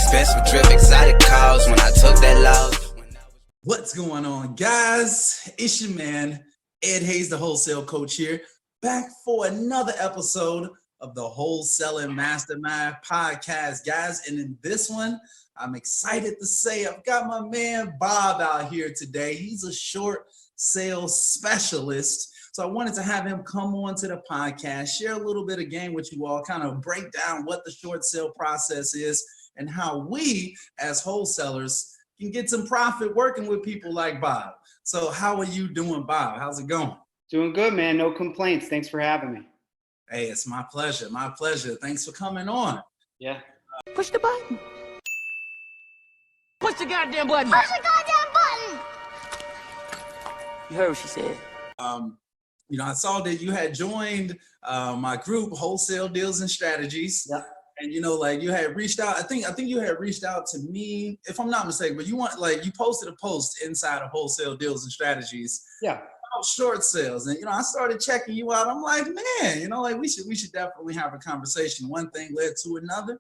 expensive drip, exotic cars when I took that loss. What's going on, guys? It's your man, Ed Hayes, the wholesale coach here, back for another episode of the Wholesaling Mastermind podcast, guys. And in this one, I'm excited to say I've got my man Bob out here today. He's a short sales specialist. So I wanted to have him come on to the podcast, share a little bit of game with you all, kind of break down what the short sale process is and how we as wholesalers can get some profit working with people like Bob. So how are you doing, Bob? How's it going? Doing good, man. No complaints. Thanks for having me. Hey, it's my pleasure. My pleasure. Thanks for coming on. Yeah. Push the button. Push the goddamn button. Push the goddamn button. You heard what she said. I saw that you had joined my group, Wholesale Deals and Strategies. Yeah. And you had reached out. I think you had reached out to me, if I'm not mistaken. But you posted a post inside of Wholesale Deals and Strategies. Yeah. About short sales, and I started checking you out. I'm like, man, we should definitely have a conversation. One thing led to another,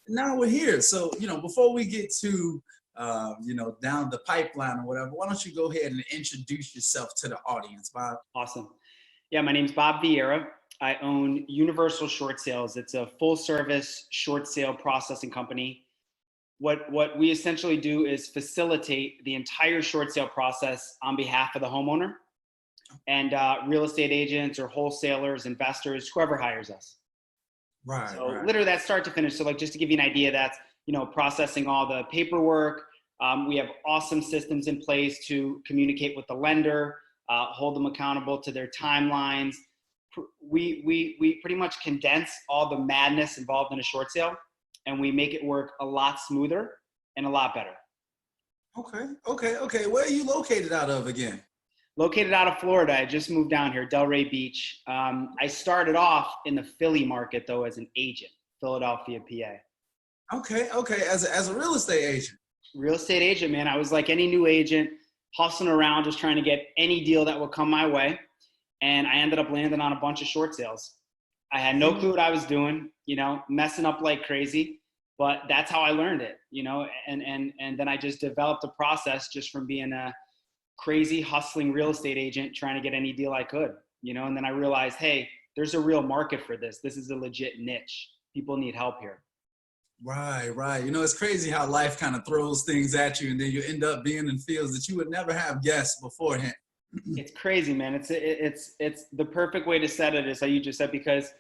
and now we're here. So before we get to down the pipeline or whatever, why don't you go ahead and introduce yourself to the audience, Bob? Awesome. Yeah, my name's Bob Vieira. I own Universal Short Sales. It's a full service short sale processing company. What we essentially do is facilitate the entire short sale process on behalf of the homeowner and real estate agents or wholesalers, investors, whoever hires us. Right. So right. literally that's start to finish. So just to give you an idea, that's, processing all the paperwork. We have awesome systems in place to communicate with the lender, hold them accountable to their timelines. We pretty much condense all the madness involved in a short sale, and we make it work a lot smoother and a lot better. Okay. Where are you located out of again? Located out of Florida. I just moved down here, Delray Beach. I started off in the Philly market though as an agent, Philadelphia, PA. Okay. As a real estate agent. Real estate agent, man. I was like any new agent, hustling around, just trying to get any deal that would come my way. And I ended up landing on a bunch of short sales. I had no clue what I was doing, messing up like crazy, but that's how I learned it, and then I just developed a process just from being a crazy hustling real estate agent trying to get any deal I could, and then I realized, hey, there's a real market for this. This is a legit niche. People need help here. Right. It's crazy how life kind of throws things at you and then you end up being in fields that you would never have guessed beforehand. It's crazy, man. It's the perfect way to set it is how you just said, because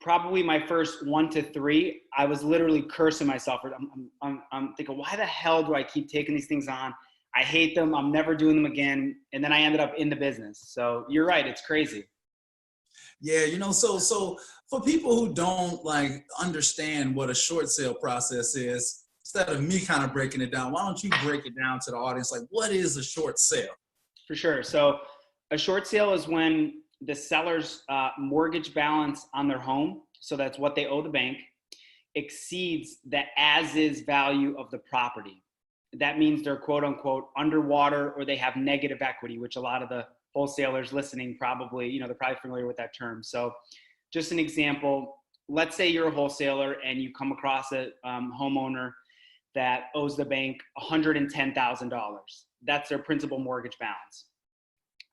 probably my first 1 to 3, I was literally cursing myself. I'm thinking, why the hell do I keep taking these things on? I hate them. I'm never doing them again. And then I ended up in the business. So you're right. It's crazy. Yeah. So for people who don't understand what a short sale process is, instead of me kind of breaking it down, why don't you break it down to the audience? What is a short sale? For sure. So a short sale is when the seller's mortgage balance on their home, so that's what they owe the bank, exceeds the as-is value of the property. That means they're quote unquote underwater, or they have negative equity, which a lot of the wholesalers listening probably, they're probably familiar with that term. So just an example, let's say you're a wholesaler and you come across a homeowner that owes the bank $110,000. That's their principal mortgage balance.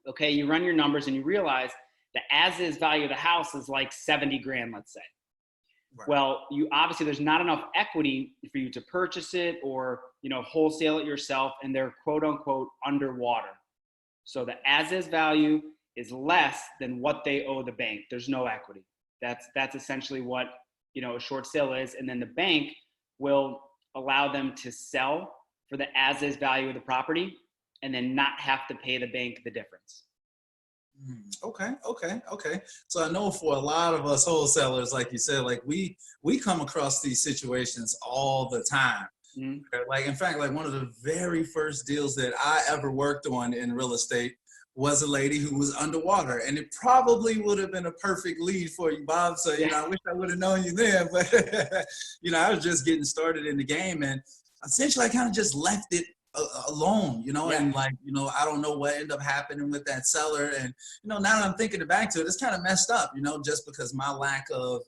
Okay, you run your numbers and you realize the as-is value of the house is like 70 grand, let's say. Right. Well, obviously there's not enough equity for you to purchase it or, wholesale it yourself, and they're quote unquote underwater. So the as-is value is less than what they owe the bank. There's no equity. That's essentially what, a short sale is. And then the bank will allow them to sell for the as-is value of the property and then not have to pay the bank the difference. Okay. So I know for a lot of us wholesalers, like you said, we come across these situations all the time. Mm-hmm. In fact, one of the very first deals that I ever worked on in real estate was a lady who was underwater, and it probably would have been a perfect lead for you, Bob. So, I wish I would have known you then, but, I was just getting started in the game, and essentially I kind of just left it alone, and I don't know what ended up happening with that seller. And, now that I'm thinking back to it, it's kind of messed up, just because my lack of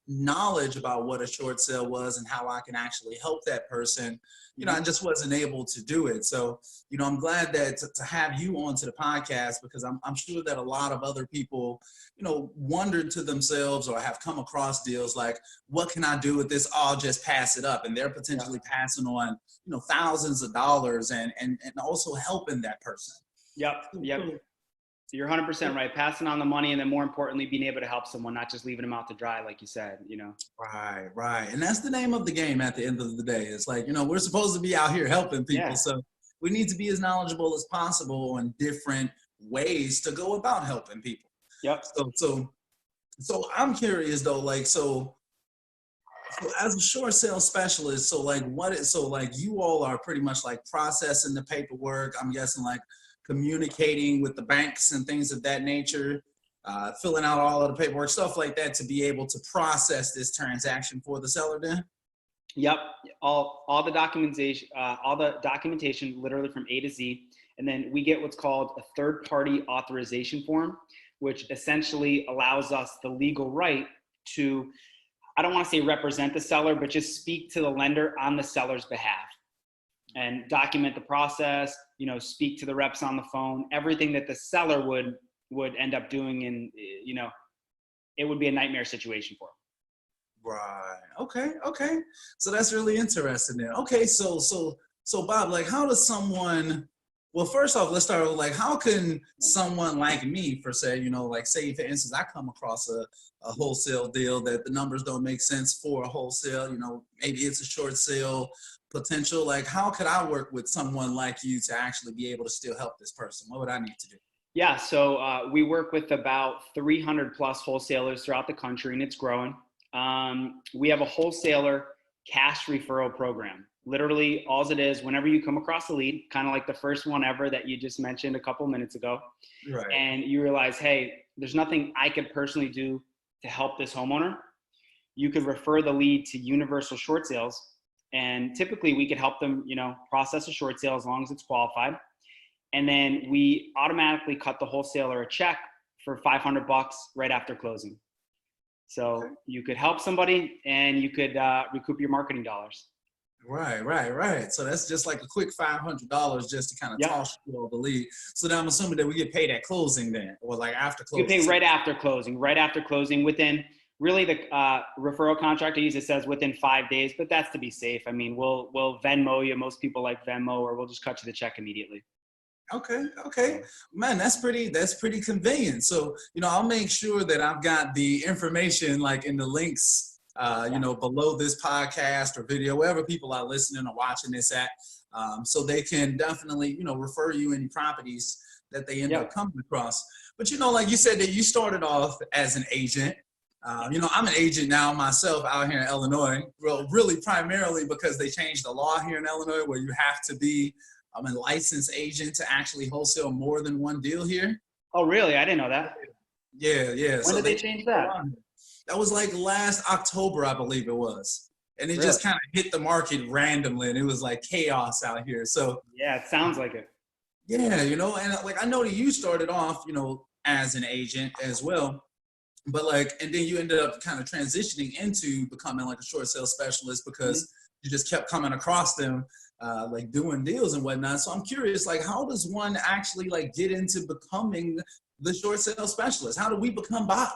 knowledge about what a short sale was and how I can actually help that person, I just wasn't able to do it. So, I'm glad that to have you onto the podcast, because I'm sure that a lot of other people, wondered to themselves or have come across deals like, what can I do with this? I'll just pass it up. And they're potentially passing on, thousands of dollars and also helping that person. Yep. You're 100% right. Passing on the money, and then more importantly, being able to help someone, not just leaving them out to dry, like you said, Right. And that's the name of the game at the end of the day. It's like, we're supposed to be out here helping people. Yeah. So we need to be as knowledgeable as possible on different ways to go about helping people. Yep. So I'm curious though, like, so as a short sale specialist, so you all are pretty much like processing the paperwork. I'm guessing like communicating with the banks and things of that nature, filling out all of the paperwork, stuff like that, to be able to process this transaction for the seller then? Yep. All the documentation literally from A to Z. And then we get what's called a third-party authorization form, which essentially allows us the legal right to, I don't want to say represent the seller, but just speak to the lender on the seller's behalf and document the process, speak to the reps on the phone, everything that the seller would end up doing. And, it would be a nightmare situation for them. Right. Okay. So that's really interesting then. Okay. So Bob, like, how does someone, well, first off, let's start with like, how can someone like me, for say, like say for instance, I come across a wholesale deal that the numbers don't make sense for a wholesale, maybe it's a short sale potential. Like, how could I work with someone like you to actually be able to still help this person? What would I need to do? Yeah. So we work with about 300 plus wholesalers throughout the country, and it's growing. We have a wholesaler cash referral program. Literally, all it is, whenever you come across a lead, kind of like the first one ever that you just mentioned a couple minutes ago, right, and you realize, hey, there's nothing I could personally do to help this homeowner, you could refer the lead to Universal Short Sales, and typically we could help them, process a short sale as long as it's qualified, and then we automatically cut the wholesaler a check for $500 right after closing. So you could help somebody and you could recoup your marketing dollars. Right. So that's just like a quick $500 just to kind of toss you all the lead. So then I'm assuming that we get paid at closing then, or like after closing. You pay right after closing, within really the referral contract I use, it says within 5 days, but that's to be safe. I mean, we'll Venmo you. Most people like Venmo, or we'll just cut you the check immediately. Okay. Man, that's pretty convenient. So, I'll make sure that I've got the information like in the links below this podcast or video, wherever people are listening or watching this at, so they can definitely, refer you any properties that they end up coming across. But, like you said, that you started off as an agent. I'm an agent now myself out here in Illinois, well, really primarily because they changed the law here in Illinois where you have to be a licensed agent to actually wholesale more than one deal here. Oh, really? I didn't know that. Yeah. When did they change that? That was like last October, I believe it was. And it just kind of hit the market randomly, and it was like chaos out here. So yeah, it sounds like it. Yeah, and like I know that you started off, as an agent as well. But and then you ended up kind of transitioning into becoming like a short sale specialist because you just kept coming across them, like doing deals and whatnot. So I'm curious, like, how does one actually like get into becoming the short sale specialist? How do we become Bob?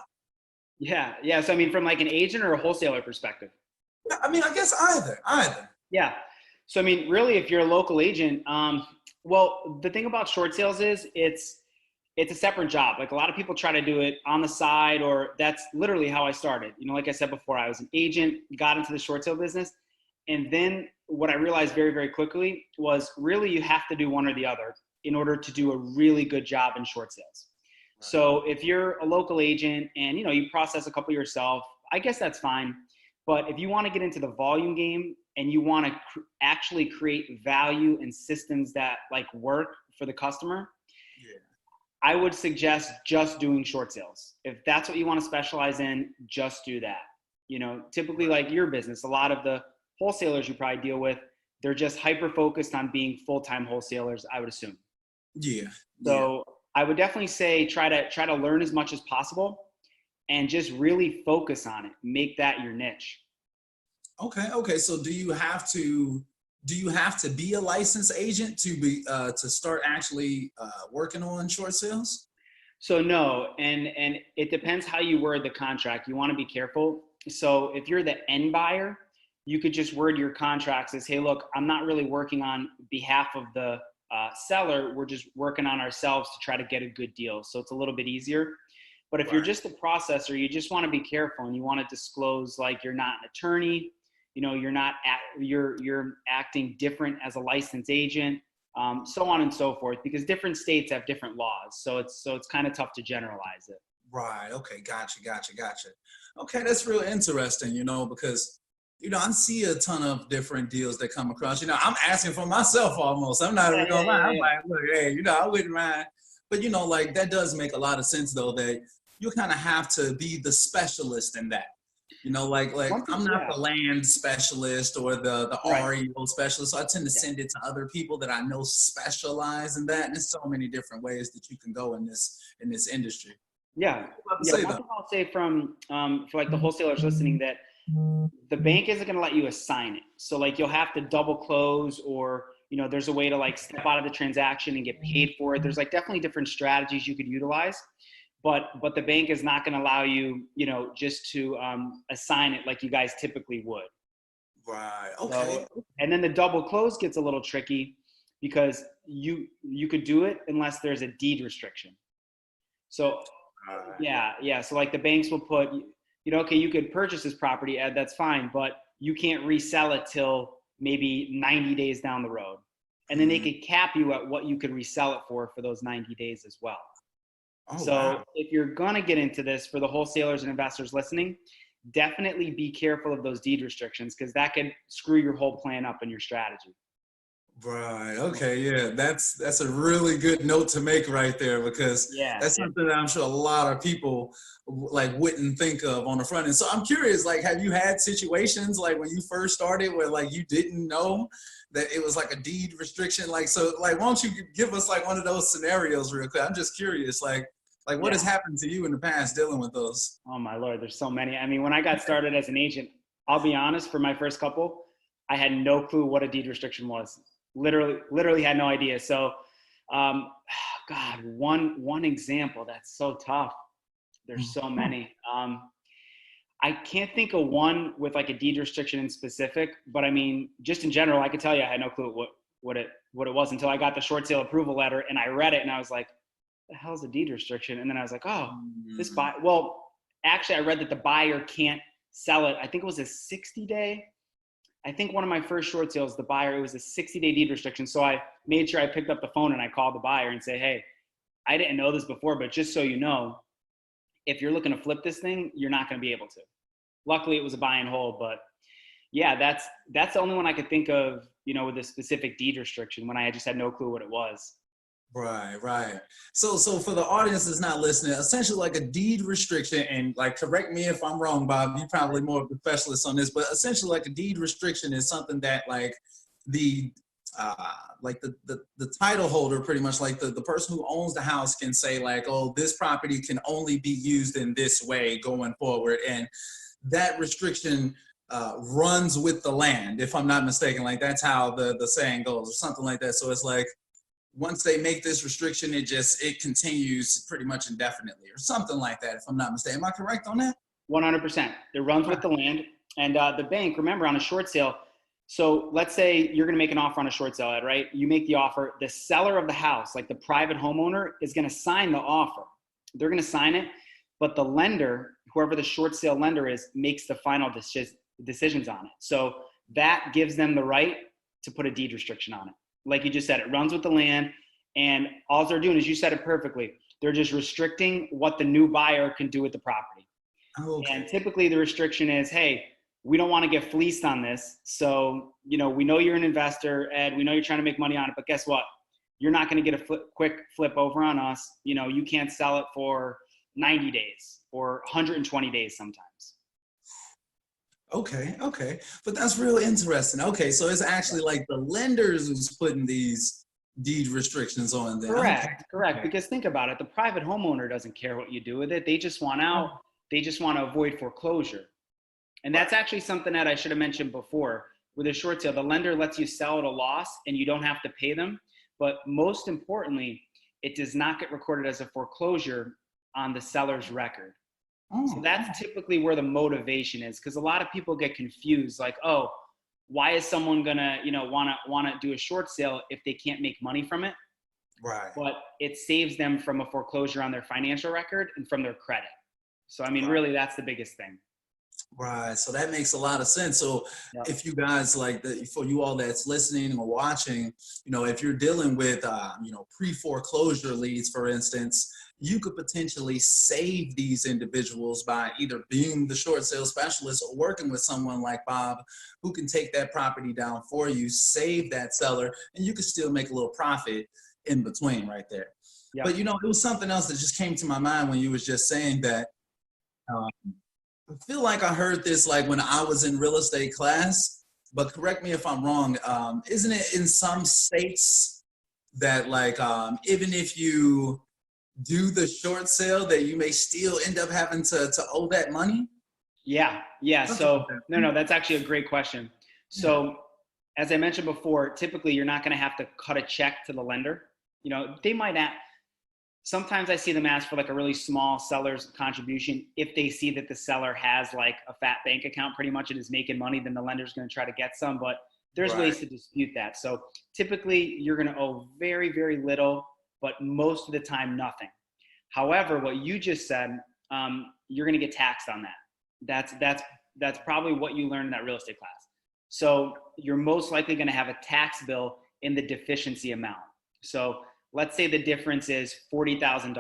Yeah. So I mean, from like an agent or a wholesaler perspective? I mean, I guess either. Yeah. So I mean, really, if you're a local agent, well, the thing about short sales is it's a separate job. Like a lot of people try to do it on the side, or that's literally how I started. Like I said before, I was an agent, got into the short sale business. And then what I realized very, very quickly was really you have to do one or the other in order to do a really good job in short sales. Right. So if you're a local agent and, you process a couple yourself, I guess that's fine. But if you want to get into the volume game and you want to actually create value and systems that like work for the customer, I would suggest just doing short sales. If that's what you want to specialize in, just do that. Typically like your business, a lot of the wholesalers you probably deal with, they're just hyper-focused on being full-time wholesalers, I would assume. Yeah. So I would definitely say try to learn as much as possible. and just really focus on it. Make that your niche. Okay. So do you have to be a licensed agent to start actually working on short sales? So no, and it depends how you word the contract. You want to be careful. So if you're the end buyer, you could just word your contracts as, hey, look, I'm not really working on behalf of the seller. We're just working on ourselves to try to get a good deal. So it's a little bit easier. But if you're just a processor, you just want to be careful and you want to disclose like you're not an attorney, you're acting different as a licensed agent, so on and so forth, because different states have different laws. So it's kind of tough to generalize it. Right. Okay. Gotcha. Okay. That's real interesting, because, I see a ton of different deals that come across. I'm asking for myself almost. I'm not even gonna lie. I'm like, look, hey, I wouldn't mind. But, like that does make a lot of sense though, that you kind of have to be the specialist in that. Like I'm not the land specialist or the REO specialist. So I tend to send it to other people that I know specialize in that. And there's so many different ways that you can go in this industry. Yeah. One thing I'll say from for like the wholesalers listening, that the bank isn't going to let you assign it. So like you'll have to double close, or there's a way to like step out of the transaction and get paid for it. There's like definitely different strategies you could utilize. But the bank is not going to allow you, just to assign it like you guys typically would. Right. Okay. So, and then the double close gets a little tricky because you could do it unless there's a deed restriction. So yeah. So like the banks will put, okay, you could purchase this property, Ed, that's fine, but you can't resell it till maybe 90 days down the road. And then they could cap you at what you could resell it for those 90 days as well. If you're going to get into this, for the wholesalers and investors listening, definitely be careful of those deed restrictions, because that could screw your whole plan up and your strategy. Right. Okay. Yeah. That's a really good note to make right there, because that's something that I'm sure a lot of people like wouldn't think of on the front end. So I'm curious, like, have you had situations like when you first started where like you didn't know that it was like a deed restriction? Like, so like, why don't you give us like one of those scenarios real quick? I'm just curious, like what has happened to you in the past dealing with those? Oh my Lord, there's so many. I mean, when I got started as an agent, I'll be honest, for my first couple, I had no clue what a deed restriction was. Literally had no idea. So, God, one example that's so tough. There's so many. I can't think of one with like a deed restriction in specific, but I mean, just in general, I could tell you I had no clue what it was until I got the short sale approval letter and I read it and I was like, the hell's a deed restriction? And then I was like, oh, actually I read that the buyer can't sell it. I think it was a 60-day. I think one of my first short sales, the buyer, it was a 60-day deed restriction. So I made sure I picked up the phone and I called the buyer and say, hey, I didn't know this before, but just so you know, if you're looking to flip this thing, you're not going to be able to. Luckily it was a buy and hold, but yeah, that's the only one I could think of, with a specific deed restriction when I just had no clue what it was. Right. So for the audience that's not listening, essentially like a deed restriction, and like, correct me if I'm wrong, Bob, you're probably more of a specialist on this, but essentially like a deed restriction is something that like the title holder, pretty much like the person who owns the house, can say like, oh, this property can only be used in this way going forward. And that restriction runs with the land, if I'm not mistaken. Like that's how the saying goes, or something like that. So it's like, once they make this restriction, it continues pretty much indefinitely, or something like that, if I'm not mistaken. Am I correct on that? 100%. It runs with the land. And the bank, remember, on a short sale, so let's say you're going to make an offer on a short sale, Ed, right? You make the offer. The seller of the house, like the private homeowner, is going to sign the offer. They're going to sign it, but the lender, whoever the short sale lender is, makes the final decisions on it. So that gives them the right to put a deed restriction on it. Like you just said, it runs with the land, and all they're doing is, you said it perfectly, they're just restricting what the new buyer can do with the property. Okay. And typically the restriction is, hey, we don't want to get fleeced on this. So, we know you're an investor, Ed, we know you're trying to make money on it, but guess what? You're not going to get a quick flip over on us. You can't sell it for 90 days or 120 days sometimes. Okay. But that's really interesting. Okay. So it's actually like the lenders who's putting these deed restrictions on them. Correct. Because think about it. The private homeowner doesn't care what you do with it. They just want out. they just want to avoid foreclosure. And that's actually something that I should have mentioned before. With a short sale, the lender lets you sell at a loss and you don't have to pay them. But most importantly, it does not get recorded as a foreclosure on the seller's record. So that's typically where the motivation is, because a lot of people get confused, like, oh, why is someone gonna, wanna do a short sale if they can't make money from it? Right. But it saves them from a foreclosure on their financial record and from their credit. So I mean, really, that's the biggest thing. Right. So that makes a lot of sense. So Yep. if you guys for you all that's listening or watching, if you're dealing with, pre-foreclosure leads, for instance, you could potentially save these individuals by either being the short sale specialist or working with someone like Bob, who can take that property down for you, save that seller, and you could still make a little profit in between right there. Yep. But, it was something else that just came to my mind when you was just saying that. I feel like I heard this like when I was in real estate class, but correct me if I'm wrong. Isn't it in some states that like even if you do the short sale that you may still end up having to owe that money? Yeah. So no, that's actually a great question. So as I mentioned before, typically you're not going to have to cut a check to the lender. They might not. Sometimes I see them ask for like a really small seller's contribution. If they see that the seller has like a fat bank account pretty much and is making money, then the lender's going to try to get some, but there's ways to dispute that. So typically you're going to owe very, very little, but most of the time nothing. However, what you just said, you're going to get taxed on that. That's probably what you learned in that real estate class. So you're most likely going to have a tax bill in the deficiency amount. So let's say the difference is $40,000,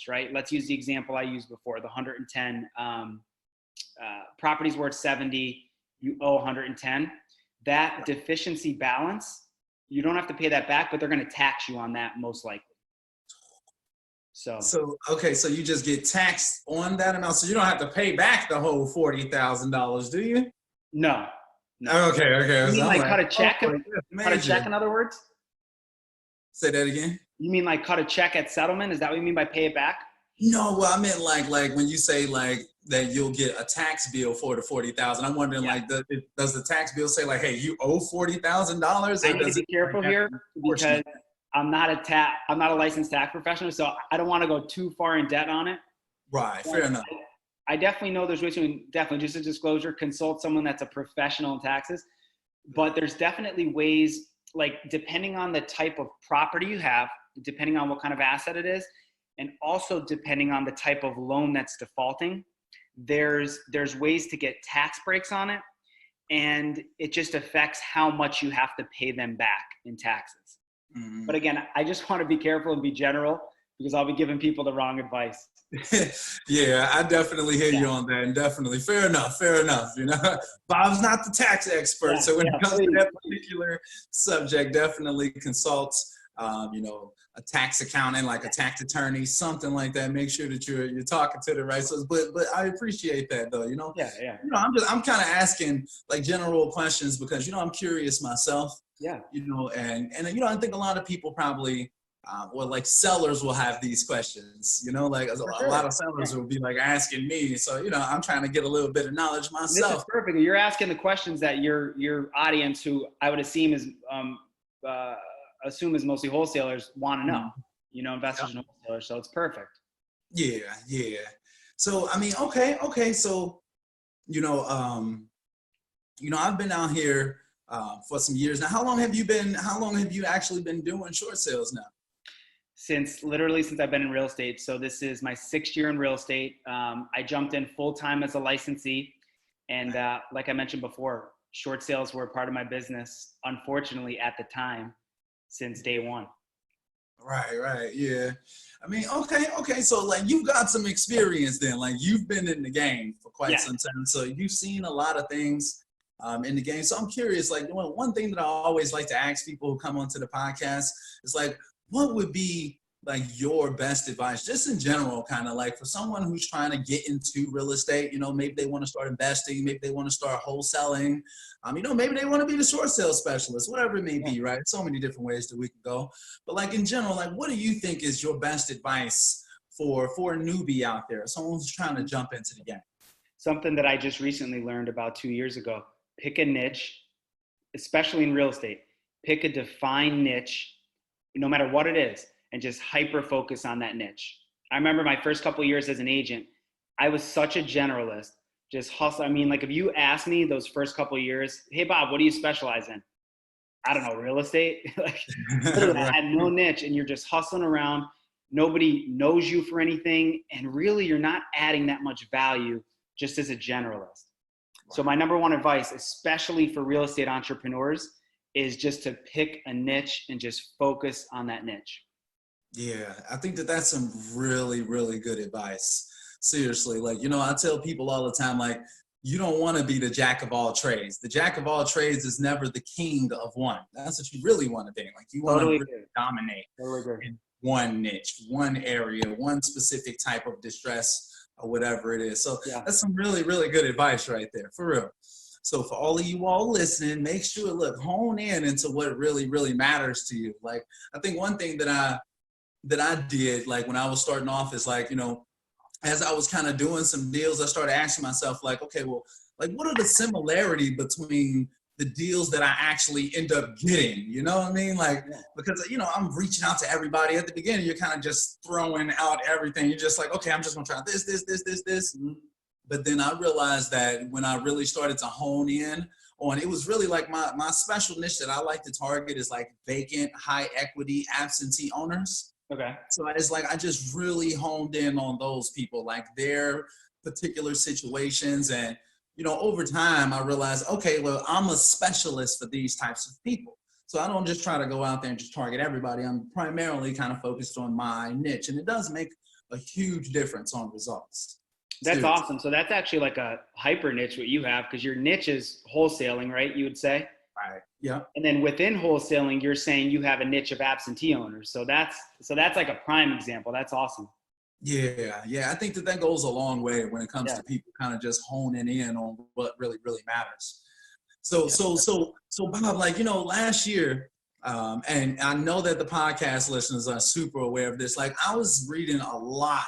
right? Let's use the example I used before, the 110 properties worth 70, you owe 110. That deficiency balance, you don't have to pay that back, but they're going to tax you on that most likely. So you just get taxed on that amount, so you don't have to pay back the whole $40,000, do you? No. Okay. You mean like cut a check? Cut a check, in other words? Say that again. You mean like cut a check at settlement? Is that what you mean by pay it back? No, well, I meant like when you say like that you'll get a tax bill for the $40,000. I'm wondering does the tax bill say like, hey, you owe $40,000? I need to be careful here because I'm not a licensed tax professional, so I don't want to go too far in debt on it. Right, fair enough. I definitely know there's ways to, definitely just a disclosure, consult someone that's a professional in taxes, but there's definitely ways, like depending on the type of property you have, depending on what kind of asset it is, and also depending on the type of loan that's defaulting, there's ways to get tax breaks on it, and it just affects how much you have to pay them back in taxes. Mm-hmm. But again, I just want to be careful and be general because I'll be giving people the wrong advice. Yeah, I definitely hear you on that, and definitely fair enough. Bob's not the tax expert, so when it comes to that particular subject, definitely consults a tax accountant, like a tax attorney, something like that. Make sure that you're talking to the right. So, but I appreciate that though. I'm kind of asking like general questions because I'm curious myself. Yeah. And I think a lot of people probably. Like sellers will have these questions, like a lot of sellers will be like asking me. So, I'm trying to get a little bit of knowledge myself. This is perfect. You're asking the questions that your audience, who I would assume is mostly wholesalers, want to know, investors and wholesalers. So it's perfect. Yeah. So, I mean, okay. So, I've been out here for some years now. How long have you actually been doing short sales now? Since I've been in real estate. So this is my 6th year in real estate. I jumped in full-time as a licensee. And like I mentioned before, short sales were a part of my business, unfortunately, at the time, since day one. Right. Yeah. I mean, okay. So like you've got some experience then, like you've been in the game for quite some time. So you've seen a lot of things in the game. So I'm curious, like one thing that I always like to ask people who come onto the podcast is like, what would be like your best advice, just in general, kind of like for someone who's trying to get into real estate, maybe they want to start investing, maybe they want to start wholesaling, maybe they want to be the short sale specialist, whatever it may be, right? So many different ways that we can go. But like in general, like what do you think is your best advice for a newbie out there, someone who's trying to jump into the game? something that I just recently learned about 2 years ago. Pick a niche, especially in real estate. Pick a defined niche, no matter what it is, and just hyper focus on that niche. I remember my first couple of years as an agent, I was such a generalist, just hustle. I mean, like if you asked me those first couple of years, hey Bob, what do you specialize in? I don't know, real estate. Like literally, I had no niche, and you're just hustling around. Nobody knows you for anything, and really you're not adding that much value just as a generalist. So my number one advice, especially for real estate entrepreneurs, is just to pick a niche and just focus on that niche. Yeah, I think that that's some really, really good advice. Seriously, like, you know, I tell people all the time, like, you don't want to be the jack of all trades. The jack of all trades is never the king of one. That's what you really want to be. Like, you want to really dominate in one niche, one area, one specific type of distress or whatever it is. So that's some really, really good advice right there, for real. So for all of you all listening, make sure, look, hone in into what really, really matters to you. Like, I think one thing that I did, like when I was starting off, is like, you know, as I was kind of doing some deals, I started asking myself, like, okay, well, like, what are the similarity between the deals that I actually end up getting? You know what I mean? Like, because, you know, I'm reaching out to everybody. At the beginning, you're kind of just throwing out everything. You're just like, okay, I'm just gonna try this. Mm-hmm. But then I realized that when I really started to hone in on, it was really like my special niche that I like to target is like vacant, high equity, absentee owners. Okay. So it's like I just really honed in on those people, like their particular situations. And, you know, over time, I realized, okay, well, I'm a specialist for these types of people. So I don't just try to go out there and just target everybody. I'm primarily kind of focused on my niche. And it does make a huge difference on results. That's Seriously. awesome. So that's actually like a hyper niche what you have, because your niche is wholesaling, right? You would say. Right. Yeah. And then within wholesaling, you're saying you have a niche of absentee owners. So that's like a prime example. That's awesome. Yeah. I think that goes a long way when it comes to people kind of just honing in on what really, really matters. So Bob, like, you know, last year, and I know that the podcast listeners are super aware of this. Like, I was reading a lot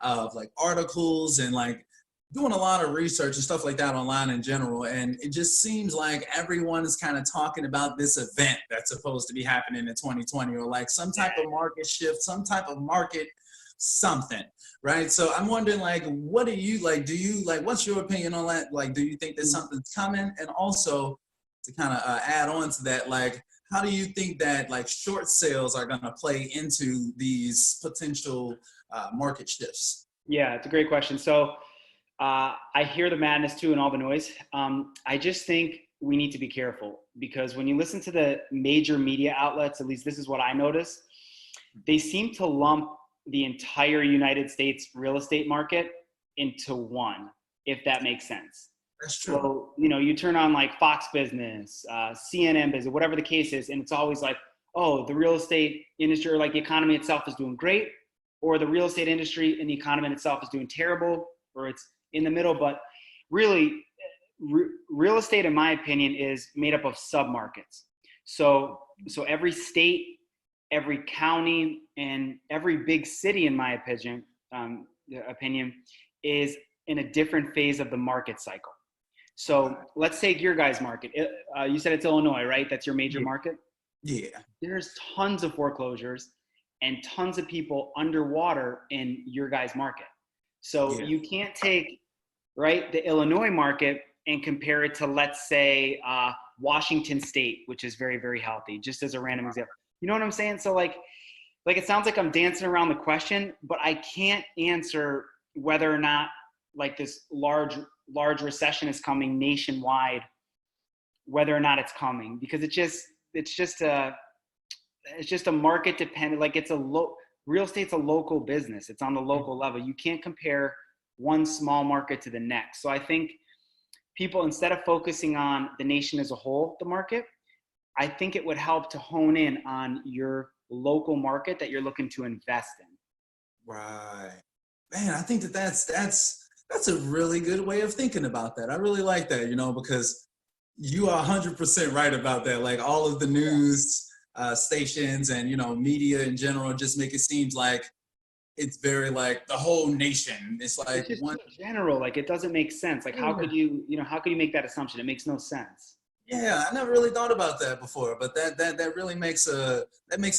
of like articles and like doing a lot of research and stuff like that online in general. And it just seems like everyone is kind of talking about this event that's supposed to be happening in 2020, or like some type of market shift, some type of market something, right? So I'm wondering, like, what do you like? Do you like, what's your opinion on that? Like, do you think that something's coming? And also to kind of add on to that, like, how do you think that like short sales are going to play into these potential market shifts? Yeah, it's a great question. So I hear the madness too and all the noise. I just think we need to be careful, because when you listen to the major media outlets, at least this is what I notice, they seem to lump the entire United States real estate market into one, if that makes sense. That's true. So, you know, you turn on like Fox Business, CNN Business, whatever the case is, and it's always like, oh, the real estate industry or like the economy itself is doing great, or the real estate industry and the economy itself is doing terrible, or it's in the middle. But really, real estate, in my opinion, is made up of submarkets. So every state, every county, and every big city, in my opinion, is in a different phase of the market cycle. So let's take your guys' market. You said it's Illinois, right? That's your major market? Yeah. There's tons of foreclosures and tons of people underwater in your guys' market. So you can't take, right, the Illinois market and compare it to, let's say, Washington State, which is very, very healthy, just as a random example. You know what I'm saying? So like it sounds like I'm dancing around the question, but I can't answer whether or not like this large recession is coming nationwide, whether or not it's coming, because it's just a market dependent, like real estate's a local business. It's on the local level. You can't compare one small market to the next. So I think people, instead of focusing on the nation as a whole, the market, I think it would help to hone in on your local market that you're looking to invest in. Right. Man, I think that's a really good way of thinking about that. I really like that, you know, because you are 100% right about that. Like all of the news stations and, you know, media in general just make it seem like it's very like the whole nation. It's like It's just one. too general. Like it doesn't make sense. Like how could you, how could you make that assumption? It makes no sense. Yeah, I never really thought about that before, but that really makes a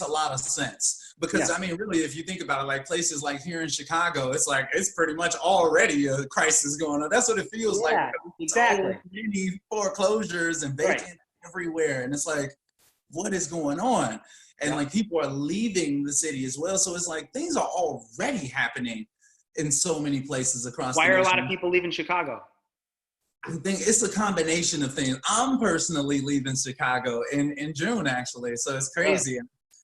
lot of sense. Because Yeah. I mean, really, if you think about it, like places like here in Chicago, it's like it's pretty much already a crisis going on. That's what it feels like. Yeah, So exactly. many foreclosures and Right. vacant everywhere, and it's like, what is going on? And Yeah. like people are leaving the city as well, so it's like things are already happening in so many places across Why the are a nation. lot of people leaving Chicago? I think it's a combination of things. I'm personally leaving Chicago in June, actually, so it's crazy.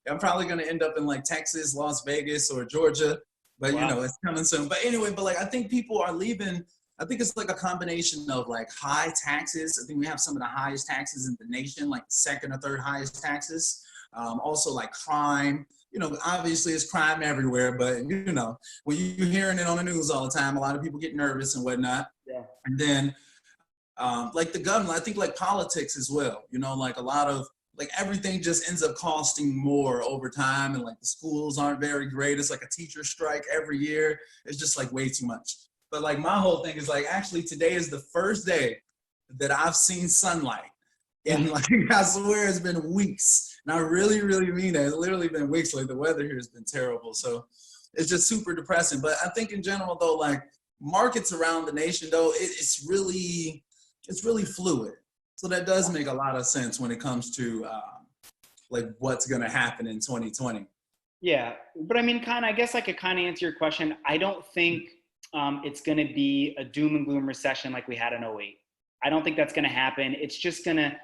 I'm probably going to end up in like Texas, Las Vegas, or Georgia, but you Wow. know, it's coming soon. But anyway, but like I think people are leaving. I think it's like a combination of like high taxes. I think we have some of the highest taxes in the nation, like second or third highest taxes. Also like crime. You know, obviously it's crime everywhere, but you know, when you're hearing it on the news all the time, a lot of people get nervous and whatnot. Yeah. And then like the government, I think like politics as well, you know, like a lot of, like everything just ends up costing more over time. And like the schools aren't very great. It's like a teacher strike every year. It's just like way too much. But like my whole thing is like, actually today is the first day that I've seen sunlight. And like, I swear it's been weeks. And I really, really mean that. It's literally been weeks. Like the weather here has been terrible. So it's just super depressing. But I think in general though, like markets around the nation though, it's really fluid. So that does make a lot of sense when it comes to like what's going to happen in 2020. Yeah, but I mean, I guess I could kind of answer your question. I don't think it's going to be a doom and gloom recession like we had in '08. I don't think that's going to happen. It's just going to,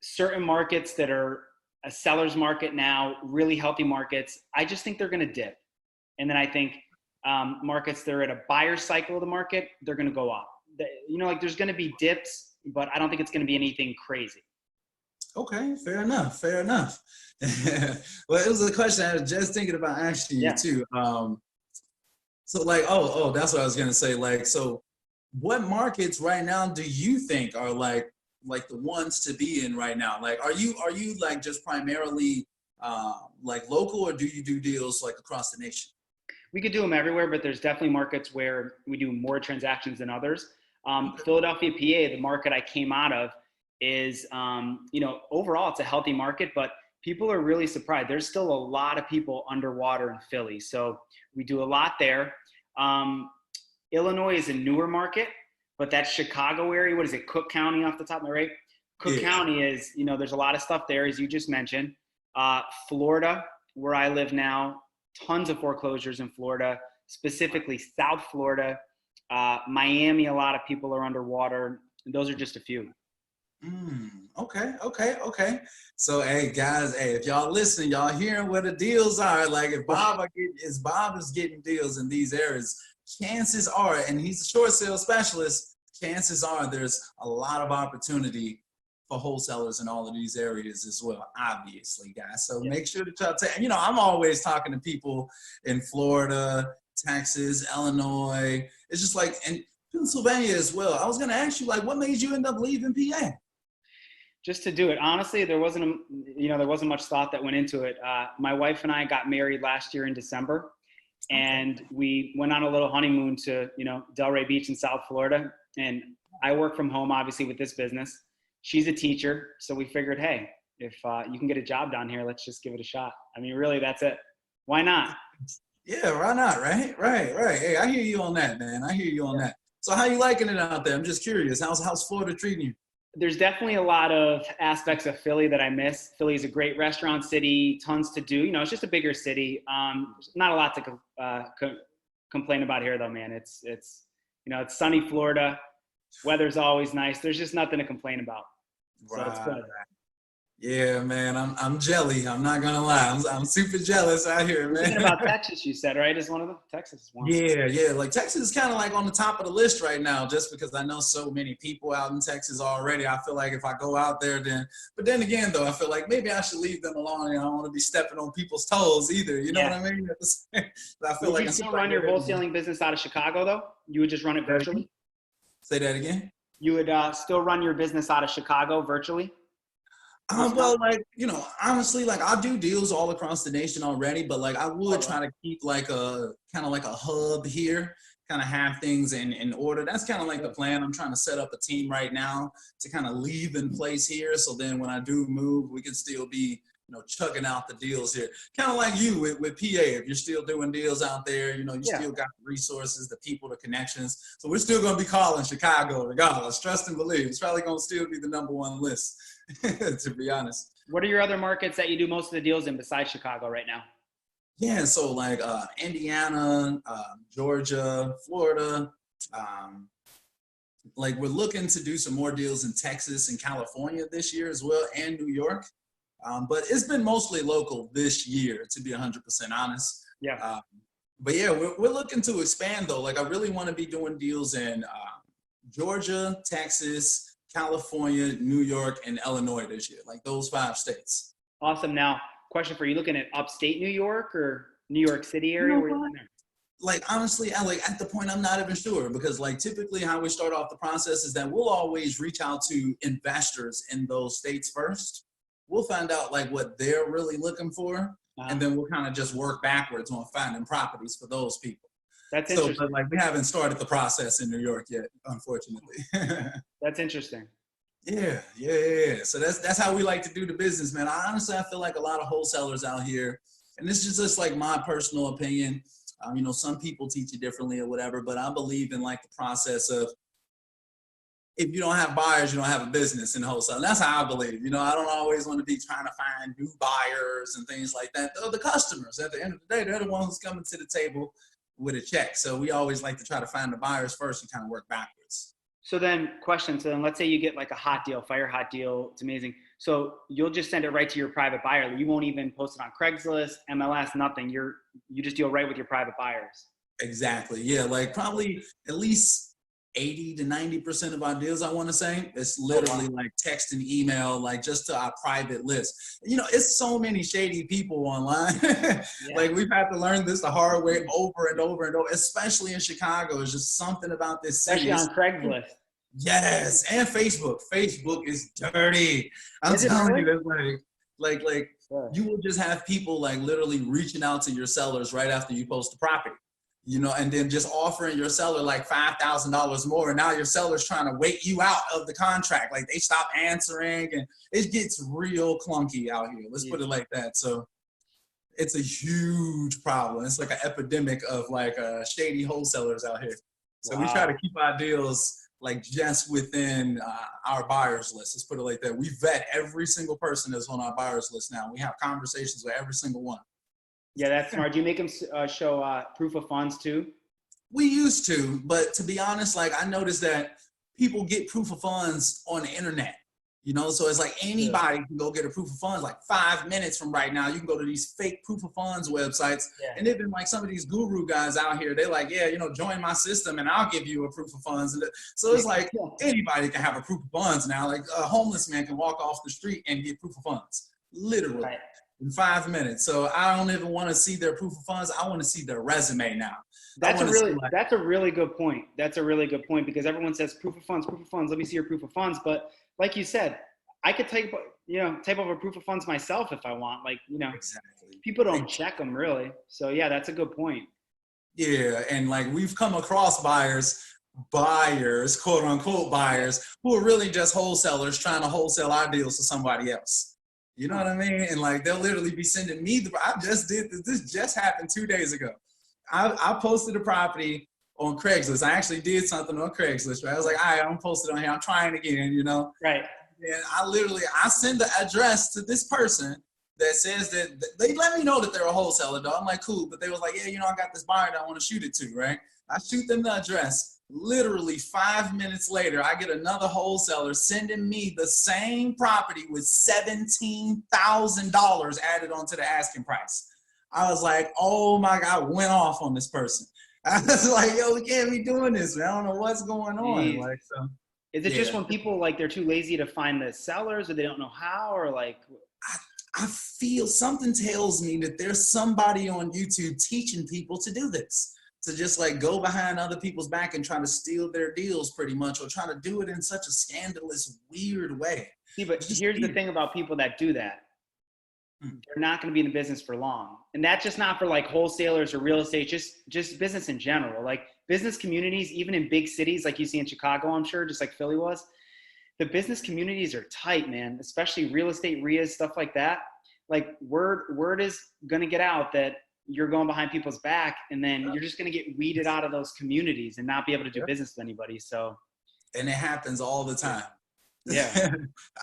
certain markets that are a seller's market now, really healthy markets, I just think they're going to dip. And then I think markets that are at a buyer cycle of the market, they're going to go up. You know, like there's going to be dips, but I don't think it's going to be anything crazy. Okay, fair enough. Well, it was a question I was just thinking about asking you too. So like, that's what I was going to say. Like, so what markets right now do you think are like the ones to be in right now? Like, are you like just primarily like local, or do you do deals like across the nation? We could do them everywhere, but there's definitely markets where we do more transactions than others. Philadelphia, PA, the market I came out of is, you know, overall it's a healthy market, but people are really surprised. There's still a lot of people underwater in Philly. So we do a lot there. Illinois is a newer market, but that Chicago area, what is it? Cook County off the top of my right? Cook County is, you know, there's a lot of stuff there, as you just mentioned. Florida, where I live now, tons of foreclosures in Florida, specifically South Florida. Miami, a lot of people are underwater. Those are just a few. Okay. So, hey guys, if y'all listening, y'all hearing where the deals are. Like if Bob is getting deals in these areas, chances are, and he's a short sale specialist, chances are there's a lot of opportunity for wholesalers in all of these areas as well, obviously, guys. So make sure that y'all you know, I'm always talking to people in Florida, Texas, Illinois. It's just like, and Pennsylvania as well. I was going to ask you, like, what made you end up leaving PA? Just to do it. Honestly, there wasn't much thought that went into it. My wife and I got married last year in December, and we went on a little honeymoon to, you know, Delray Beach in South Florida. And I work from home, obviously, with this business. She's a teacher, so we figured, hey, if you can get a job down here, let's just give it a shot. I mean, really, that's it. Why not? Yeah, why not? Right. Hey, I hear you on that, man. I hear you on that. So how you liking it out there? I'm just curious. How's Florida treating you? There's definitely a lot of aspects of Philly that I miss. Philly is a great restaurant city, tons to do. You know, it's just a bigger city. Not a lot to complain about here, though, man. It's you know, it's sunny Florida. Weather's always nice. There's just nothing to complain about. So it's good. Yeah, man, I'm jelly. I'm not gonna lie. I'm super jealous out here, man. Thinking about Texas, you said, right? Is one of them? Texas is one. Yeah. Like Texas is kind of like on the top of the list right now, just because I know so many people out in Texas already. I feel like if I go out there, but then again, though, I feel like maybe I should leave them alone. And I don't want to be stepping on people's toes either. You know what I mean? I feel like you still run your wholesaling business out of Chicago, though? You would just run it virtually? Say that again. You would still run your business out of Chicago virtually? Well, like, honestly, like I do deals all across the nation already, but like I would try to keep like a kind of like a hub here, kind of have things in order. That's kind of like the plan. I'm trying to set up a team right now to kind of leave in place here. So then when I do move, we can still be, chugging out the deals here. Kind of like you with PA. If you're still doing deals out there, you still got the resources, the people, the connections. So we're still going to be calling Chicago regardless. Trust and believe. It's probably going to still be the #1 list. To be honest. What are your other markets that you do most of the deals in besides Chicago right now? Yeah, so like Indiana, Georgia, Florida. Like we're looking to do some more deals in Texas and California this year as well, and New York. But it's been mostly local this year, to be 100% honest. Yeah. But yeah, we're looking to expand though. Like I really want to be doing deals in Georgia, Texas, California, New York, and Illinois this year, like those 5 states. Awesome. Now, question for you: looking at upstate New York or New York City area? Like honestly, at the point I'm not even sure, because like typically how we start off the process is that we'll always reach out to investors in those states first. We'll find out like what they're really looking for, and then we'll kind of just work backwards on finding properties for those people. That's interesting. So, but like we haven't started the process in New York yet, unfortunately. That's interesting. Yeah. So that's how we like to do the business, man. I feel like a lot of wholesalers out here, and this is just like my personal opinion. Some people teach it differently or whatever, but I believe in like the process of if you don't have buyers, you don't have a business in wholesale. And that's how I believe. I don't always want to be trying to find new buyers and things like that. They're the customers. At the end of the day, they're the ones who's coming to the table with a check. So we always like to try to find the buyers first and kind of work backwards. So then let's say you get like a hot deal, fire hot deal. It's amazing. So you'll just send it right to your private buyer. You won't even post it on Craigslist, MLS, nothing. You just deal right with your private buyers. Exactly. Yeah. Like probably at least 80 to 90% of our deals, I want to say, it's literally like text and email, like just to our private list. It's so many shady people online. Like we've had to learn this the hard way over and over and over, especially in Chicago. It's just something about this city. Especially on Craigslist. Yes, and Facebook. Facebook is dirty. I'm telling you, like you will just have people like literally reaching out to your sellers right after you post the property. And then just offering your seller like $5,000 more. And now your seller's trying to wait you out of the contract. Like they stop answering and it gets real clunky out here. Let's put it like that. So it's a huge problem. It's like an epidemic of like shady wholesalers out here. So we try to keep our deals like just within our buyers list. Let's put it like that. We vet every single person that's on our buyers list now. We have conversations with every single one. Yeah, that's smart. Do you make them show proof of funds too? We used to, but to be honest, like I noticed that people get proof of funds on the internet, so it's like anybody can go get a proof of funds. Like 5 minutes from right now, you can go to these fake proof of funds websites. And they've been like some of these guru guys out here. They're like, join my system and I'll give you a proof of funds. And so it's like anybody can have a proof of funds now. Like a homeless man can walk off the street and get proof of funds, literally. Right. In 5 minutes. So I don't even want to see their proof of funds. I want to see their resume now. That's a really good point. That's a really good point because everyone says proof of funds. Let me see your proof of funds. But like you said, I could type up a proof of funds myself if I want. Like, exactly. People don't check them really. So yeah, that's a good point. Yeah. And like we've come across buyers, quote unquote buyers, who are really just wholesalers trying to wholesale our deals to somebody else. You know what I mean? And like, they'll literally be sending me I just did this. This just happened 2 days ago. I posted a property on Craigslist. I actually did something on Craigslist, right? I was like, all right, I'm posted on here. I'm trying again, Right. And I send the address to this person that says that they let me know that they're a wholesaler though. I'm like, cool. But they was like, yeah, I got this buyer that I want to shoot it to, right? I shoot them the address. Literally 5 minutes later, I get another wholesaler sending me the same property with $17,000 added onto the asking price. I was like, oh my God, went off on this person. I was like, yo, we can't be doing this, man. I don't know what's going on. Like, so, is it just when people like they're too lazy to find the sellers or they don't know how or like? I feel something tells me that there's somebody on YouTube teaching people to do this. to just like go behind other people's back and try to steal their deals pretty much, or try to do it in such a scandalous, weird way. See, but here's the thing about people that do that. They're not going to be in the business for long. And that's just not for like wholesalers or real estate, just business in general. Like business communities, even in big cities like you see in Chicago, I'm sure, just like Philly was, the business communities are tight, man, especially real estate, RIAs, stuff like that. Like word is going to get out that you're going behind people's back, and then you're just going to get weeded out of those communities and not be able to do business with anybody. So, and it happens all the time. Yeah.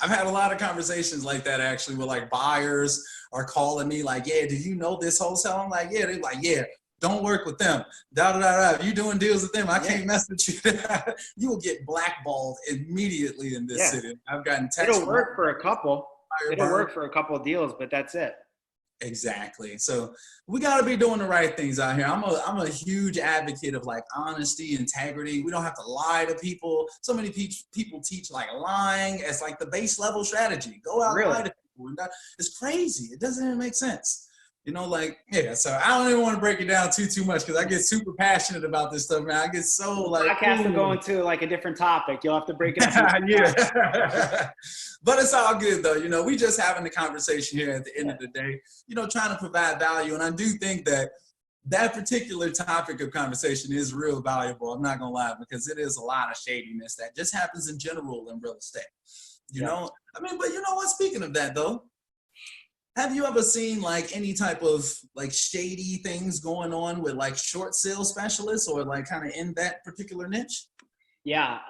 I've had a lot of conversations like that actually, where like buyers are calling me like, yeah, do you know this wholesale? I'm like, yeah. They're like, yeah, don't work with them. If you doing deals with them, I can't mess with you. You will get blackballed immediately in this city. I've gotten texts. It'll work for a couple. It'll work for a couple of deals, but that's it. Exactly. So we got to be doing the right things out here. I'm a huge advocate of like honesty, integrity. We don't have to lie to people. So many people teach like lying as like the base level strategy. Go out and lie to people. It's crazy. It doesn't even make sense. You know, like, yeah, so I don't even want to break it down too much because I get super passionate about this stuff, man. I get so like. Podcast will go into like a different topic. You'll have to break it up. Yeah. But it's all good though. You know, we just having the conversation here at the end of the day, you know, trying to provide value. And I do think that particular topic of conversation is real valuable. I'm not going to lie, because it is a lot of shadiness that just happens in general in real estate. You know, I mean, but you know what, speaking of that though, have you ever seen like any type of like shady things going on with like short sale specialists or like kind of in that particular niche? Yeah.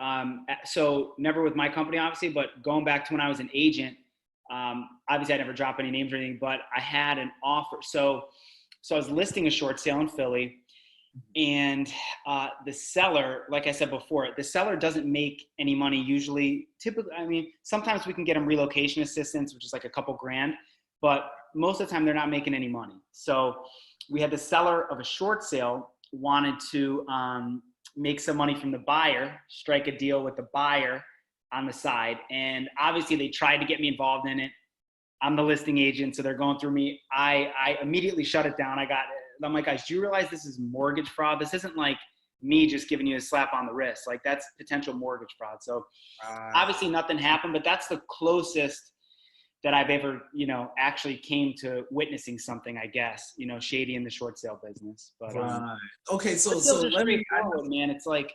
So never with my company, obviously, but going back to when I was an agent, obviously I never drop any names or anything, but I had an offer. So I was listing a short sale in Philly, and the seller, like I said before, the seller doesn't make any money usually. Typically, I mean, sometimes we can get them relocation assistance, which is like a couple grand. But most of the time they're not making any money. So we had the seller of a short sale wanted to make some money from the buyer, strike a deal with the buyer on the side. And obviously they tried to get me involved in it. I'm the listing agent, so they're going through me. I immediately shut it down. I'm like, guys, do you realize this is mortgage fraud? This isn't like me just giving you a slap on the wrist. Like that's potential mortgage fraud. So obviously nothing happened, but that's the closest that I've ever, you know, actually came to witnessing something, I guess, you know, shady in the short sale business. But okay, so let me, man, it's like,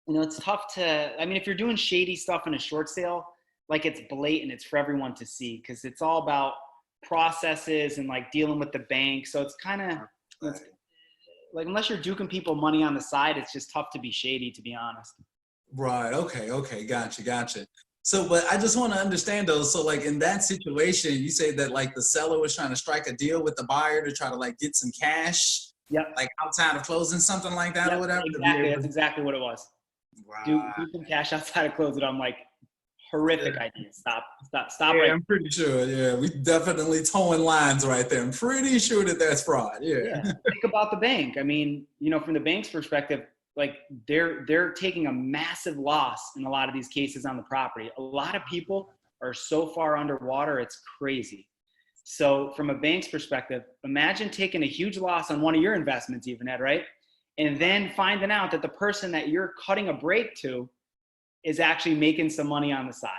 you know, it's tough to, I mean, if you're doing shady stuff in a short sale, like it's blatant, it's for everyone to see, because it's all about processes and like dealing with the bank. So it's kind of like, unless you're duking people money on the side, it's just tough to be shady, to be honest. Right. Okay. Gotcha. So, but I just want to understand though. So like in that situation, you say that like the seller was trying to strike a deal with the buyer to try to like get some cash. Yep. Like outside of closing, something like that, or whatever. Exactly. That's exactly what it was. Wow. Do some cash outside of closing. I'm like, horrific idea. Stop Yeah, right. I'm pretty sure. Yeah, we definitely towing lines right there. I'm pretty sure that that's fraud. Yeah. Think about the bank. I mean, you know, from the bank's perspective, like they're taking a massive loss in a lot of these cases on the property. A lot of people are so far underwater, it's crazy. So from a bank's perspective, imagine taking a huge loss on one of your investments even, Ed, right? And then finding out that the person that you're cutting a break to is actually making some money on the side.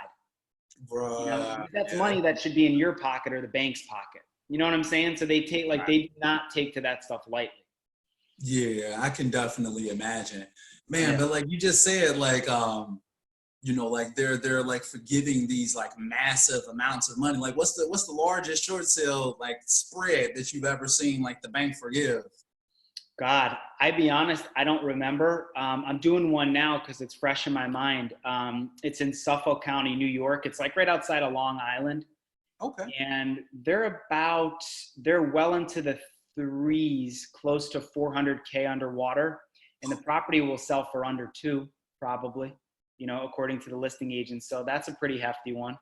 Bro, you know, that's money that should be in your pocket or the bank's pocket. You know what I'm saying? So they take, like, they do not take to that stuff lightly. Yeah, I can definitely imagine, man. But like you just said, like, you know, like they're like forgiving these like massive amounts of money. Like, what's the largest short sale like spread that you've ever seen like the bank forgive? God, I'd be honest, I don't remember. I'm doing one now because it's fresh in my mind. It's in Suffolk County, New York. It's like right outside of Long Island. Okay. And they're well into the threes, close to 400K underwater. And the property will sell for under 2, probably, you know, according to the listing agent. So that's a pretty hefty one.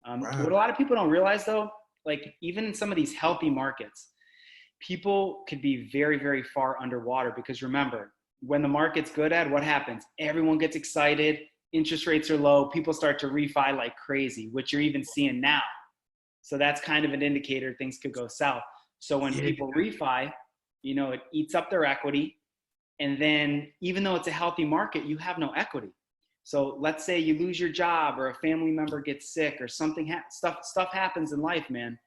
What a lot of people don't realize though, like even in some of these healthy markets, people could be very, very far underwater because remember, when the market's good, Ed, what happens? Everyone gets excited. Interest rates are low. People start to refi like crazy, which you're even seeing now. So that's kind of an indicator things could go south. So when people refi, it eats up their equity. And then even though it's a healthy market, you have no equity. So let's say you lose your job or a family member gets sick or something, stuff happens in life, man.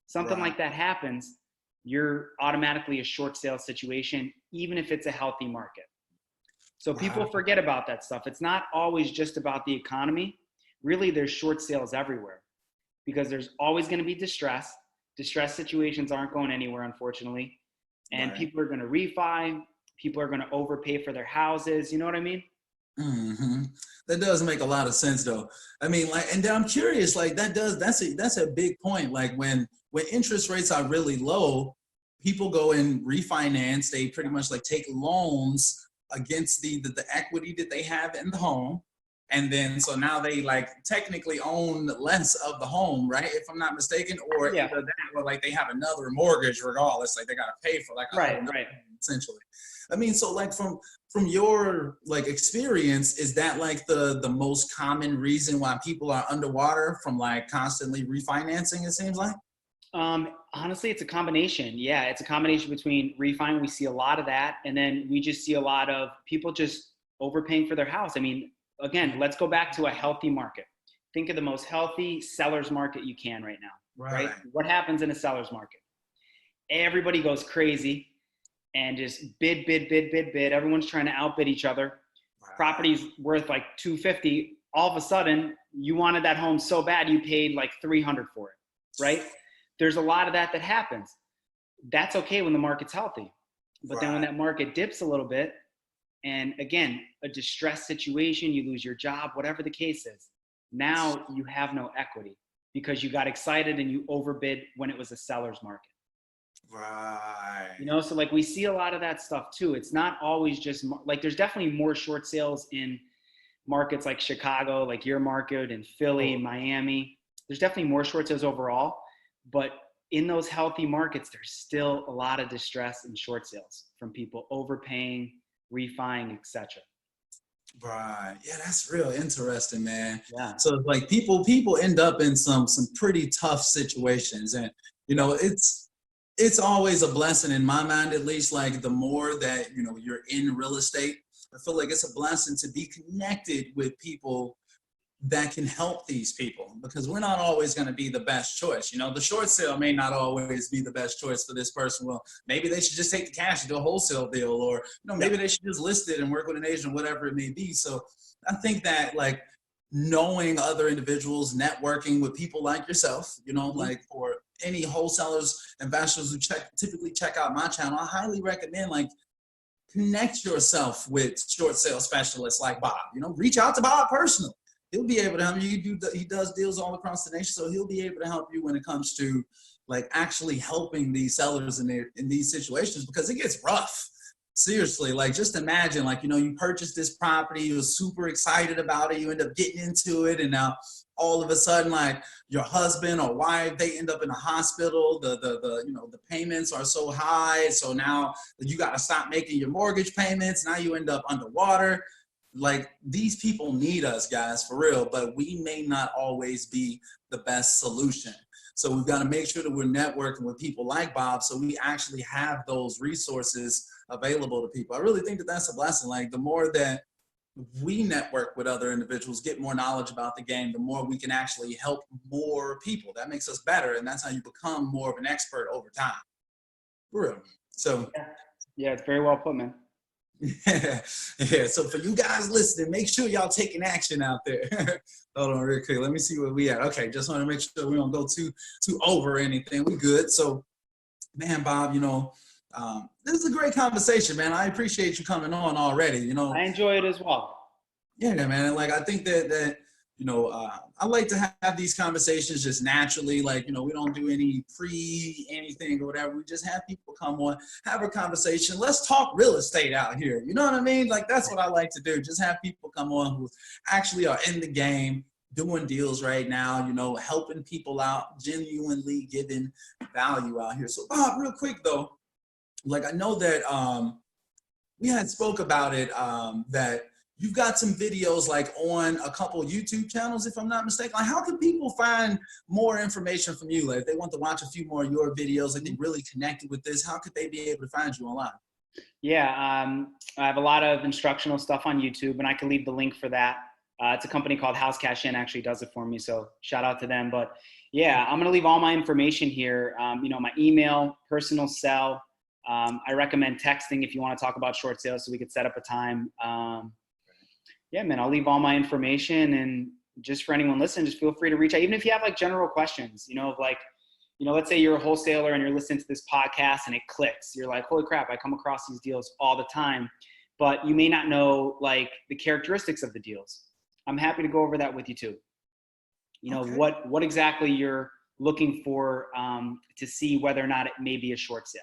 Something like that happens, you're automatically a short sale situation, even if it's a healthy market. So people forget about that stuff. It's not always just about the economy. Really, there's short sales everywhere because there's always going to be distress. Distress situations aren't going anywhere, unfortunately. And people are going to refi. People are going to overpay for their houses. You know what I mean? Mm-hmm. That does make a lot of sense, though. I mean, like, and I'm curious, like that's a big point. Like when interest rates are really low, people go and refinance. They pretty much like take loans against the equity that they have in the home. And then, so now they like technically own less of the home, right? If I'm not mistaken, or either that, or like they have another mortgage regardless, like they got to pay for like a whole nother, essentially. I mean, so like from your like experience, is that like the most common reason why people are underwater from like constantly refinancing, it seems like? Honestly, it's a combination. Yeah, it's a combination between refi. We see a lot of that. And then we just see a lot of people just overpaying for their house. I mean, again, let's go back to a healthy market. Think of the most healthy seller's market you can right now, right? What happens in a seller's market? Everybody goes crazy and just bid. Everyone's trying to outbid each other. Property's worth like $250. All of a sudden, you wanted that home so bad, you paid like $300 for it, right? There's a lot of that happens. That's okay when the market's healthy. But then when that market dips a little bit, and again, a distressed situation, you lose your job, whatever the case is, now you have no equity because you got excited and you overbid when it was a seller's market. So like we see a lot of that stuff too. It's not always just like, there's definitely more short sales in markets like Chicago, like your market, and Philly and Miami. There's definitely more short sales overall, but in those healthy markets, there's still a lot of distress and short sales from people overpaying, refining, etc. Right. Yeah, that's real interesting, man. Yeah. So like people end up in some pretty tough situations, and it's always a blessing in my mind, at least. Like the more that you're in real estate, I feel like it's a blessing to be connected with people that can help these people, because we're not always going to be the best choice. The short sale may not always be the best choice for this person. Well, maybe they should just take the cash and do a wholesale deal, or maybe they should just list it and work with an agent, whatever it may be. So I think that like knowing other individuals, networking with people like yourself, like for any wholesalers, investors who typically check out my channel, I highly recommend like connect yourself with short sale specialists like Bob. Reach out to Bob personally. He'll be able to help you. He does deals all across the nation, so he'll be able to help you when it comes to like actually helping these sellers in these situations, because it gets rough. Seriously, like just imagine, like you purchased this property, you were super excited about it, you end up getting into it, and now all of a sudden, like your husband or wife, they end up in a hospital. The payments are so high, so now you got to stop making your mortgage payments. Now you end up underwater. Like these people need us, guys, for real, but we may not always be the best solution. So we've got to make sure that we're networking with people like Bob, so we actually have those resources available to people. I really think that that's a blessing. Like the more that we network with other individuals, get more knowledge about the game, the more we can actually help more people. That makes us better, and that's how you become more of an expert over time. For real. So yeah, it's very well put, man. Yeah. So for you guys listening, make sure y'all taking action out there. Hold on real quick. Let me see where we at. Okay, just want to make sure we don't go too over anything. We good. So, man, Bob, this is a great conversation, man. I appreciate you coming on already. I enjoy it as well. Yeah, man. Like I think that I like to have these conversations just naturally. Like, we don't do any anything or whatever. We just have people come on, have a conversation. Let's talk real estate out here. You know what I mean? Like, that's what I like to do. Just have people come on who actually are in the game, doing deals right now, helping people out, genuinely giving value out here. So, Bob, real quick though, like I know that we had spoke about it, that you've got some videos like on a couple of YouTube channels, if I'm not mistaken. Like, how can people find more information from you? Like, if they want to watch a few more of your videos and they really connected with this, how could they be able to find you online? Yeah, I have a lot of instructional stuff on YouTube, and I can leave the link for that. It's a company called House Cash In actually does it for me, so shout out to them. But yeah, I'm gonna leave all my information here. My email, personal cell. I recommend texting if you want to talk about short sales, so we could set up a time. Yeah, man, I'll leave all my information, and just for anyone listening, just feel free to reach out. Even if you have like general questions, let's say you're a wholesaler and you're listening to this podcast and it clicks. You're like, holy crap, I come across these deals all the time, but you may not know like the characteristics of the deals. I'm happy to go over that with you too. Okay. What exactly you're looking for to see whether or not it may be a short sale,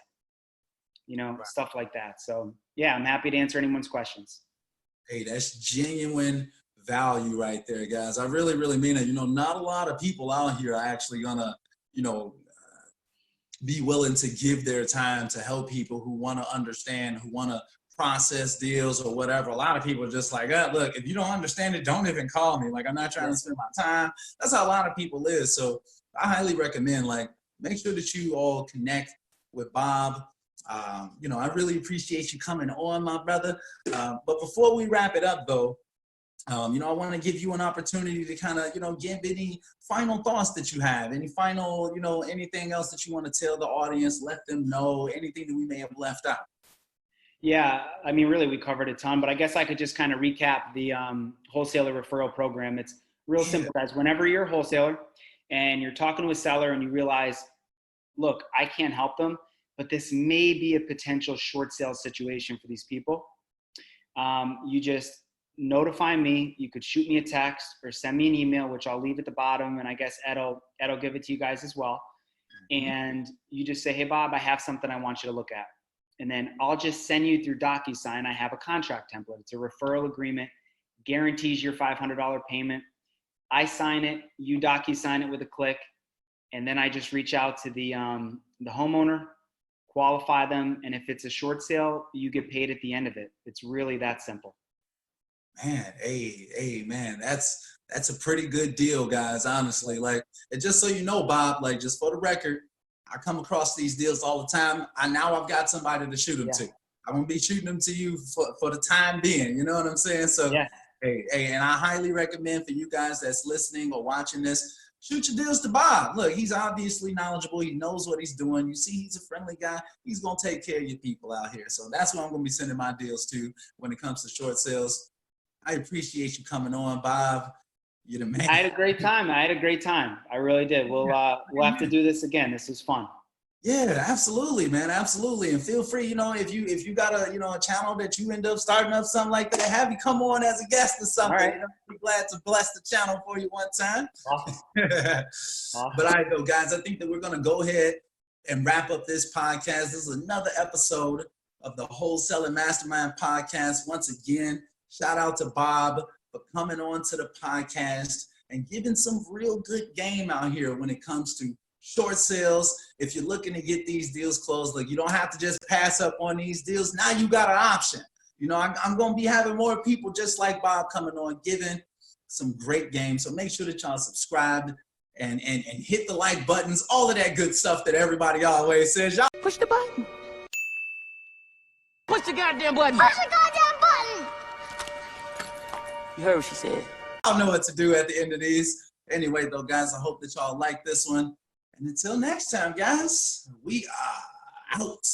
right. Stuff like that. So yeah, I'm happy to answer anyone's questions. Hey, that's genuine value right there, guys. I really, really mean it. Not a lot of people out here are actually gonna, be willing to give their time to help people who want to understand, who want to process deals or whatever. A lot of people are just like, look, if you don't understand it, don't even call me. Like, I'm not trying to spend my time. That's how a lot of people live. So I highly recommend, make sure that you all connect with Bob. I really appreciate you coming on, my brother. But before we wrap it up, though, I want to give you an opportunity to kind of, give any final thoughts that you have, any final, anything else that you want to tell the audience, let them know, anything that we may have left out. Yeah, I mean, really, we covered a ton, but I guess I could just kind of recap the Wholesaler Referral Program. It's real simple, guys. Whenever you're a wholesaler and you're talking to a seller and you realize, look, I can't help them, but this may be a potential short sale situation for these people, you just notify me. You could shoot me a text or send me an email, which I'll leave at the bottom, and I guess Ed'll give it to you guys as well. And you just say, hey, Bob, I have something I want you to look at. And then I'll just send you through DocuSign. I have a contract template. It's a referral agreement, guarantees your $500 payment. I sign it, you DocuSign it with a click, and then I just reach out to the homeowner, qualify them, and if it's a short sale, you get paid at the end of it. It's really that simple. Man, man, that's a pretty good deal, guys, honestly. And just so you know, Bob, just for the record, I come across these deals all the time. I've got somebody to shoot them to. I'm going to be shooting them to you for the time being. You know what I'm saying? So, hey, and I highly recommend for you guys that's listening or watching this, shoot your deals to Bob. Look, he's obviously knowledgeable. He knows what he's doing. You see, he's a friendly guy. He's going to take care of your people out here. So that's who I'm going to be sending my deals to when it comes to short sales. I appreciate you coming on, Bob. You're the man. I had a great time. I really did. We'll have to do this again. This is fun. Yeah, absolutely, man. Absolutely. And feel free, if you got a channel that you end up starting up, something like that, have you come on as a guest or something. All right. I'd be glad to bless the channel for you one time. Awesome. But all right, though, guys, I think that we're going to go ahead and wrap up this podcast. This is another episode of the Wholesaling Mastermind podcast. Once again, shout out to Bob for coming on to the podcast and giving some real good game out here when it comes to short sales. If you're looking to get these deals closed, you don't have to just pass up on these deals. Now you got an option. I'm going to be having more people just like Bob coming on, giving some great game. So make sure that y'all subscribe and hit the like buttons, all of that good stuff that everybody always says. Y'all push the button. Push the goddamn button. Push the goddamn button. You heard what she said. I know what to do at the end of these. Anyway, though, guys, I hope that y'all like this one. And until next time, guys, we are out.